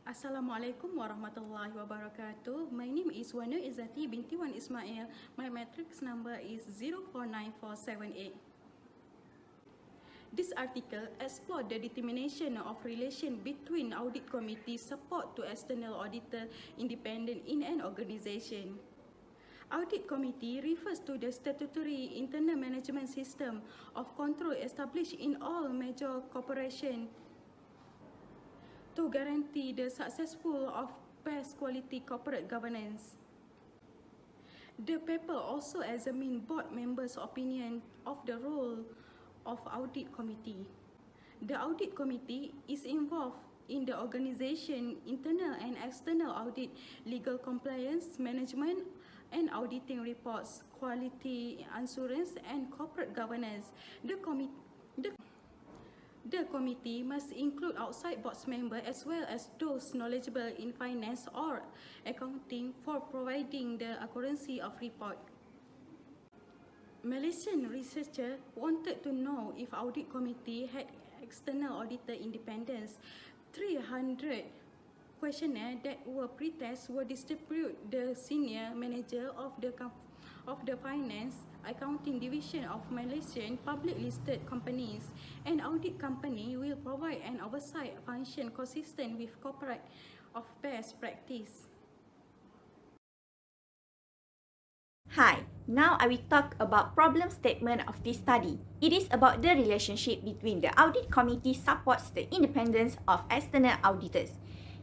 Assalamualaikum warahmatullahi wabarakatuh. My name is Wanu Izzati binti Wan Ismail. My matrix number is 049478. This article explores the determination of relation between audit committee support to external auditor independent in an organization. Audit committee refers to the statutory internal management system of control established in all major corporations to guarantee the successful of best quality corporate governance. The paper also examines board members' opinion of the role of audit committee. The audit committee is involved in the organization internal and external audit, legal compliance, management and auditing reports, quality assurance and corporate governance. The committee must include outside board members as well as those knowledgeable in finance or accounting for providing the accuracy of report. Malaysian researchers wanted to know if audit committee had external auditor independence. 300 questionnaires that were pretest were distributed the senior manager of the finance accounting division of Malaysian public listed companies. An audit company will provide an oversight function consistent with corporate of best practice. Hi, now I will talk about problem statement of this study. It is about the relationship between the audit committee supports the independence of external auditors.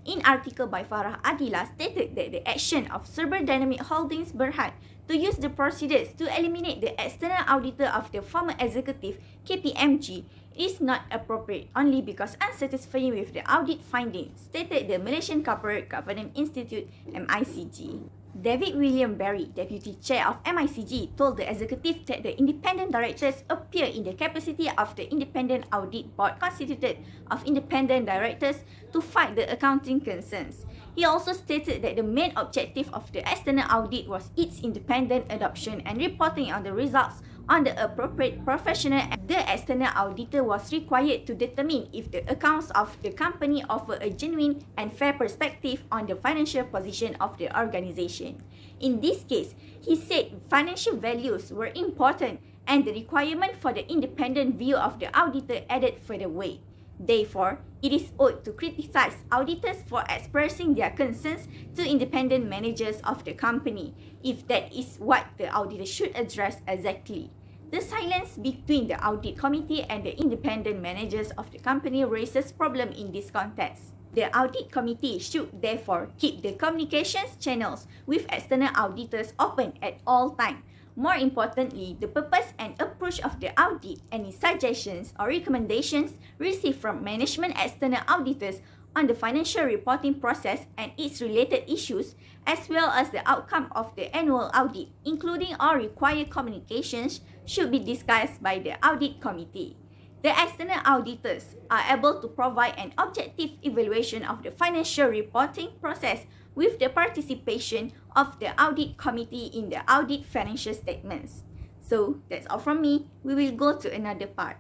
In article by Farah Adila stated that the action of Serber Dynamic Holdings Berhad to use the procedures to eliminate the external auditor of the former executive KPMG is not appropriate only because unsatisfying with the audit findings, stated the Malaysian Corporate Governance Institute MICG. David William Berry, Deputy Chair of MICG, told the executive that the independent directors appear in the capacity of the independent audit board constituted of independent directors to fight the accounting concerns. He also stated that the main objective of the external audit was its independent adoption and reporting on the results on the appropriate professional. The external auditor was required to determine if the accounts of the company offer a genuine and fair perspective on the financial position of the organization. In this case, he said financial values were important and the requirement for the independent view of the auditor added further weight. Therefore, it is owed to criticize auditors for expressing their concerns to independent managers of the company, if that is what the auditor should address exactly. The silence between the audit committee and the independent managers of the company raises problem in this context. The audit committee should therefore keep the communications channels with external auditors open at all times. More importantly, the purpose and approach of the audit, any suggestions or recommendations received from management external auditors on the financial reporting process and its related issues, as well as the outcome of the annual audit, including all required communications, should be discussed by the audit committee. The external auditors are able to provide an objective evaluation of the financial reporting process with the participation of the audit committee in the audit financial statements. So, that's all from me. We will go to another part.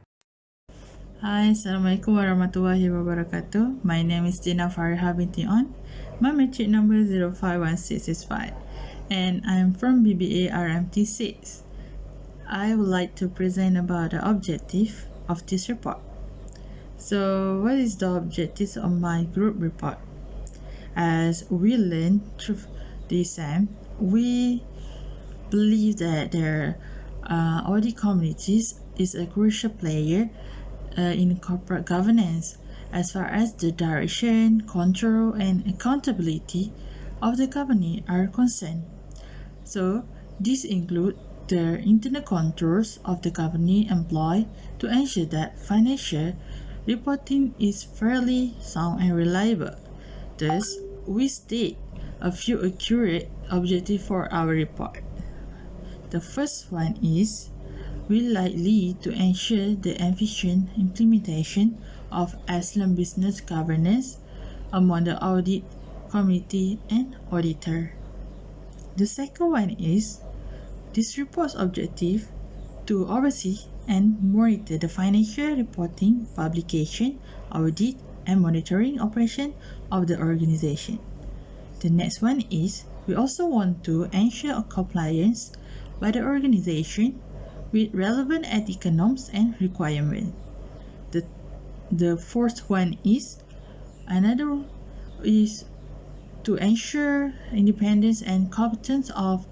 Hi, Assalamualaikum warahmatullahi wabarakatuh. My name is Dina Fariha binti On. My matric number is 051665 and I am from BBA RMT6. I would like to present about the objective of this report. So, what is the objectives of my group report? As we learned through this SAM, we believe that their audit committees is a crucial player in corporate governance as far as the direction, control, and accountability of the company are concerned. So, this includes the internal controls of the company employed to ensure that financial reporting is fairly sound and reliable. Thus, we state a few accurate objectives for our report. The first one is we likely to ensure the efficient implementation of excellent business governance among the audit committee and auditor. The second one is this report's objective to oversee and monitor the financial reporting, publication, audit, and monitoring operation of the organization. The next one is we also want to ensure compliance by the organization with relevant ethical norms and requirements. The fourth one is another is to ensure independence and competence of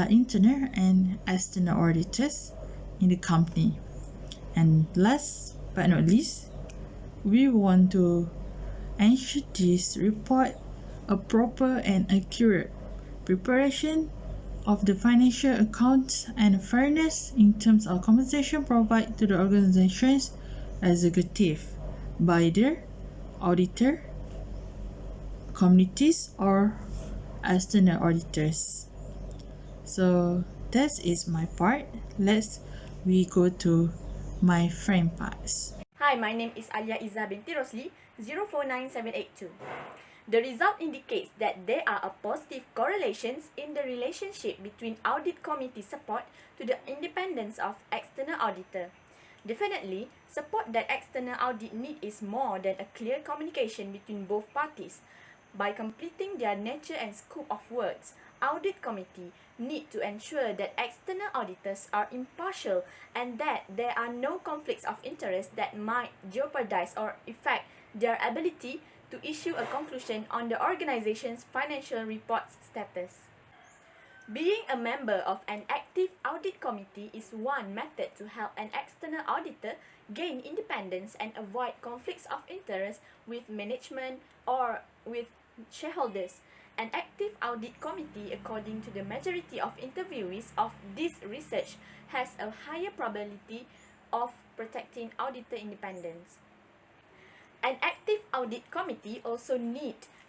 internal and external auditors in the company. And last but not least, we want to ensure this report a proper and accurate preparation of the financial accounts and fairness in terms of compensation provided to the organization's executive by the auditor, committees, or external auditors. So that is my part. We go to my friend parts. Hi, my name is Alia Iza binti Rosli, 049782. The result indicates that there are a positive correlations in the relationship between audit committee support to the independence of external auditor. Definitely, support that external audit need is more than a clear communication between both parties. By completing their nature and scope of works, audit committee need to ensure that external auditors are impartial and that there are no conflicts of interest that might jeopardize or affect their ability to issue a conclusion on the organization's financial reports status. Being a member of an active audit committee is one method to help an external auditor gain independence and avoid conflicts of interest with management or with shareholders. An active audit committee, according to the majority of interviewees of this research, has a higher probability of protecting auditor independence. An active audit committee also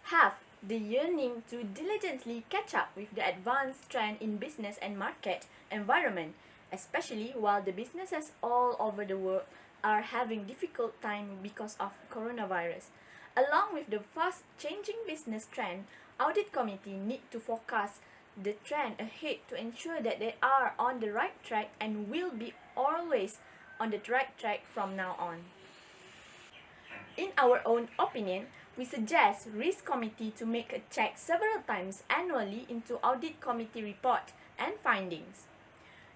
have the yearning to diligently catch up with the advanced trend in business and market environment, especially while the businesses all over the world are having difficult time because of coronavirus. Along with the fast changing business trend, audit committee need to forecast the trend ahead to ensure that they are on the right track and will be always on the right track from now on. In our own opinion, we suggest Risk Committee to make a check several times annually into Audit Committee report and findings.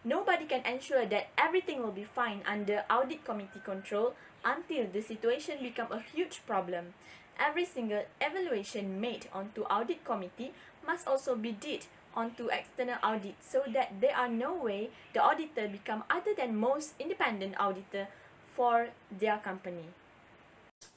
Nobody can ensure that everything will be fine under Audit Committee control until the situation becomes a huge problem. Every single evaluation made onto Audit Committee must also be did onto external audit so that there are no way the auditor become other than most independent auditor for their company.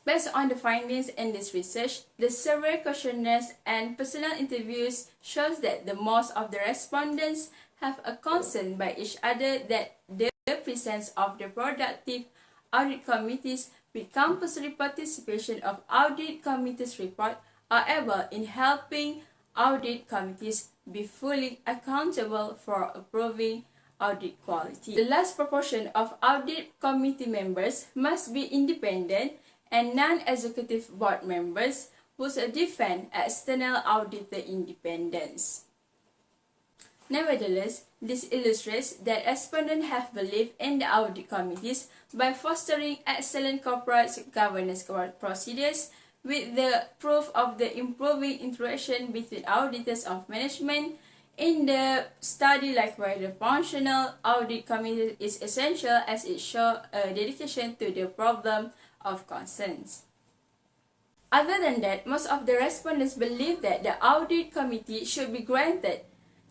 Based on the findings in this research, the survey questionnaires and personal interviews shows that the most of the respondents have a concern by each other that the presence of the productive audit committees with compulsory participation of audit committees report are able in helping audit committees be fully accountable for approving audit quality. The last proportion of audit committee members must be independent and non-executive board members who defend external auditor independence. Nevertheless, this illustrates that respondents have belief in the audit committees by fostering excellent corporate governance procedures with the proof of the improving interaction between auditors of management. In the study, likewise, the functional audit committee is essential as it shows a dedication to the problem of concerns. Other than that, most of the respondents believe that the audit committee should be granted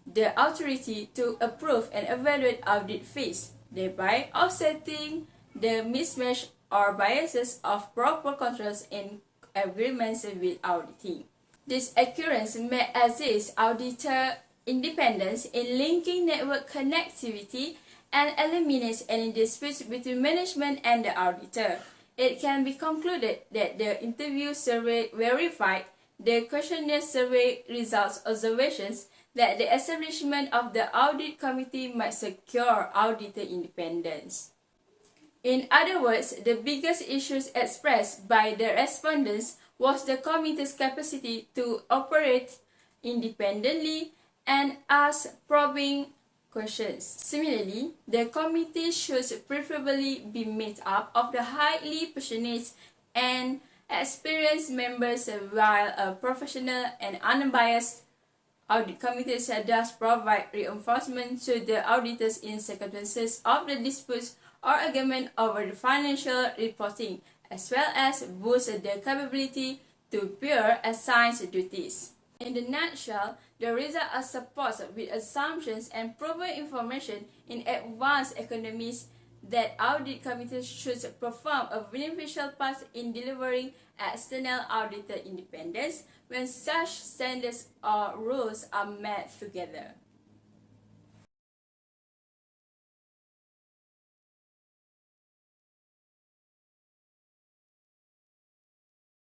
the authority to approve and evaluate audit fees, thereby offsetting the mismatch or biases of proper controls in agreements with auditing. This occurrence may assist auditor independence in linking network connectivity and eliminates any disputes between management and the auditor. It can be concluded that the interview survey verified the questionnaire survey results observations that the establishment of the audit committee might secure auditor independence. In other words, the biggest issues expressed by the respondents was the committee's capacity to operate independently and ask probing questions. Similarly, the committee should preferably be made up of the highly passionate and experienced members, while a professional and unbiased audit committees thus provide reinforcement to the auditors in circumstances of the disputes or argument over the financial reporting, as well as boost the capability to bear assigned duties. In the nutshell, the results are supported with assumptions and proven information in advanced economies that audit committees should perform a beneficial part in delivering external auditor independence when such standards or rules are met together.